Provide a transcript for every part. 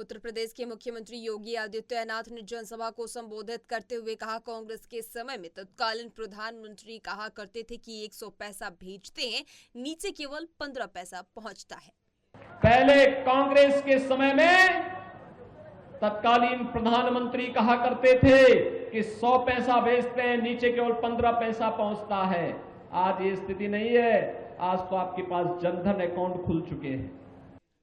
उत्तर प्रदेश के मुख्यमंत्री योगी आदित्यनाथ ने जनसभा को संबोधित करते हुए कहा, कांग्रेस के समय में तत्कालीन प्रधानमंत्री कहा करते थे कि 100 पैसा भेजते हैं, नीचे केवल 15 पैसा पहुंचता है। पहले कांग्रेस के समय में तत्कालीन प्रधानमंत्री कहा करते थे कि 100 पैसा भेजते हैं, नीचे केवल 15 पैसा पहुंचता है। आज ये स्थिति नहीं है। आज तो आपके पास जनधन अकाउंट खुल चुके हैं।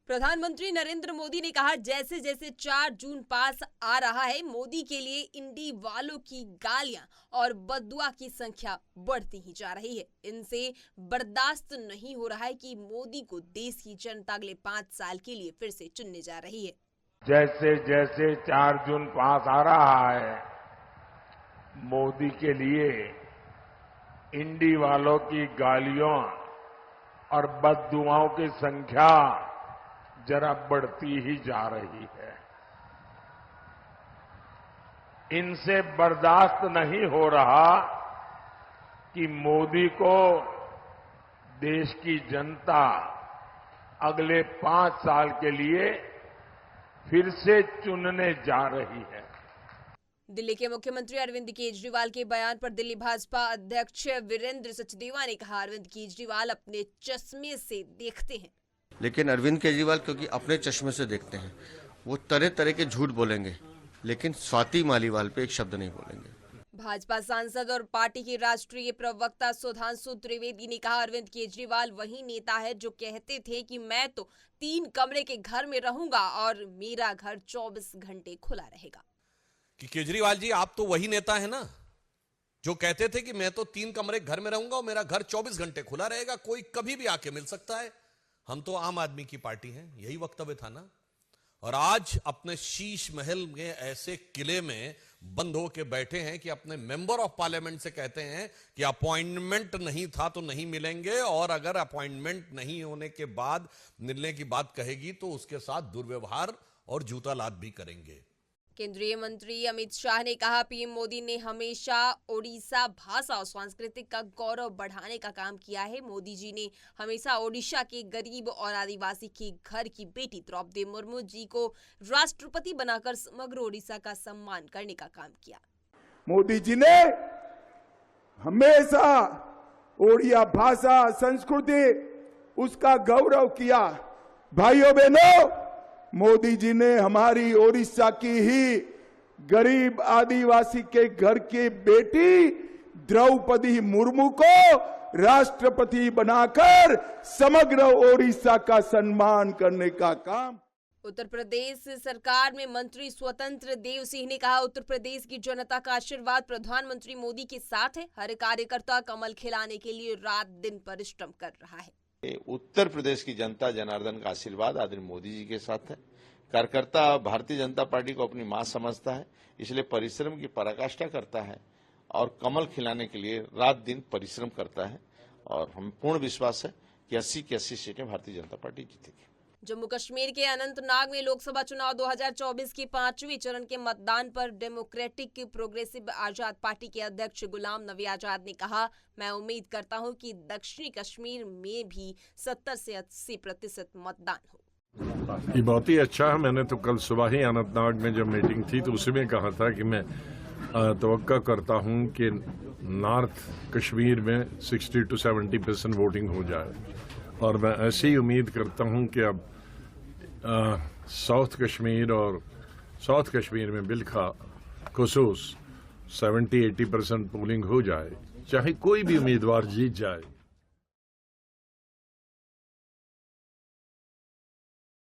प्रधानमंत्री नरेंद्र मोदी ने कहा, जैसे जैसे 4 जून पास आ रहा है, मोदी के लिए इंडी वालों की गालियां और बददुआ की संख्या बढ़ती ही जा रही है। इनसे बर्दाश्त नहीं हो रहा है कि मोदी को देश की जनता अगले 5 साल के लिए फिर से चुनने जा रही है। जैसे जैसे 4 जून पास आ रहा है, मोदी के लिए इंडी वालों की गालियों और बददुआओं की संख्या जरा बढ़ती ही जा रही है। इनसे बर्दाश्त नहीं हो रहा कि मोदी को देश की जनता अगले 5 साल के लिए फिर से चुनने जा रही है। दिल्ली के मुख्यमंत्री अरविंद केजरीवाल के बयान पर दिल्ली भाजपा अध्यक्ष वीरेंद्र सचदेवा ने कहा, अरविंद केजरीवाल अपने चश्मे से देखते हैं, लेकिन अरविंद केजरीवाल क्योंकि अपने चश्मे से देखते हैं, वो तरह तरह के झूठ बोलेंगे, लेकिन स्वाति मालीवाल पे एक शब्द नहीं बोलेंगे। भाजपा सांसद और पार्टी के राष्ट्रीय प्रवक्ता सुधांशु त्रिवेदी ने कहा, अरविंद केजरीवाल वही नेता है जो कहते थे कि मैं तो 3 कमरे के घर में रहूंगा और मेरा घर 24 घंटे खुला रहेगा। कि केजरीवाल जी, आप तो वही नेता है ना जो कहते थे कि मैं तो 3 कमरे घर में रहूंगा और मेरा घर 24 घंटे खुला रहेगा, कोई कभी भी आके मिल सकता है। हम तो आम आदमी की पार्टी हैं, यही वक्तव्य था ना। और आज अपने शीश महल में ऐसे किले में बंद होकर बैठे हैं कि अपने मेंबर ऑफ पार्लियामेंट से कहते हैं कि अपॉइंटमेंट नहीं था तो नहीं मिलेंगे, और अगर अपॉइंटमेंट नहीं होने के बाद मिलने की बात कहेगी तो उसके साथ दुर्व्यवहार और जूता लात भी करेंगे। केंद्रीय मंत्री अमित शाह ने कहा, पीएम मोदी ने हमेशा ओडिशा भाषा और सांस्कृतिक का गौरव बढ़ाने का काम किया है। मोदी जी ने हमेशा ओडिशा के गरीब और आदिवासी के घर की बेटी द्रौपदी मुर्मू जी को राष्ट्रपति बनाकर समग्र ओडिशा का सम्मान करने का काम किया। मोदी जी ने हमेशा ओडिया भाषा, संस्कृति, उसका गौरव किया। भाइयों बहनों, मोदी जी ने हमारी ओडिशा की ही गरीब आदिवासी के घर की बेटी द्रौपदी मुर्मू को राष्ट्रपति बनाकर समग्र ओडिशा का सम्मान करने का काम। उत्तर प्रदेश सरकार में मंत्री स्वतंत्र देव सिंह ने कहा, उत्तर प्रदेश की जनता का आशीर्वाद प्रधानमंत्री मोदी के साथ है। हर कार्यकर्ता कमल खिलाने के लिए रात दिन परिश्रम कर रहा है। उत्तर प्रदेश की जनता जनार्दन का आशीर्वाद आदरणीय मोदी जी के साथ है। कार्यकर्ता भारतीय जनता पार्टी को अपनी मां समझता है, इसलिए परिश्रम की पराकाष्ठा करता है और कमल खिलाने के लिए रात दिन परिश्रम करता है। और हमें पूर्ण विश्वास है कि 80 की 80 सीटें भारतीय जनता पार्टी जीतेगी। जम्मू कश्मीर के अनंतनाग में लोकसभा चुनाव 2024 के 5वें चरण के मतदान पर डेमोक्रेटिक प्रोग्रेसिव आजाद पार्टी के अध्यक्ष गुलाम नबी आजाद ने कहा, मैं उम्मीद करता हूं कि दक्षिणी कश्मीर में भी 70 से 80% मतदान हो। ये बहुत ही अच्छा है। मैंने तो कल सुबह ही अनंतनाग में जब मीटिंग थी तो उसमें कहा था कि मैं तवक्का करता हूं कि नॉर्थ कश्मीर में 60 to 70% वोटिंग हो जाए, और मैं ऐसी ही उम्मीद करता हूं कि अब साउथ कश्मीर में बिलखा खुसूस 70-80% पोलिंग हो जाए, चाहे कोई भी उम्मीदवार जीत जाए।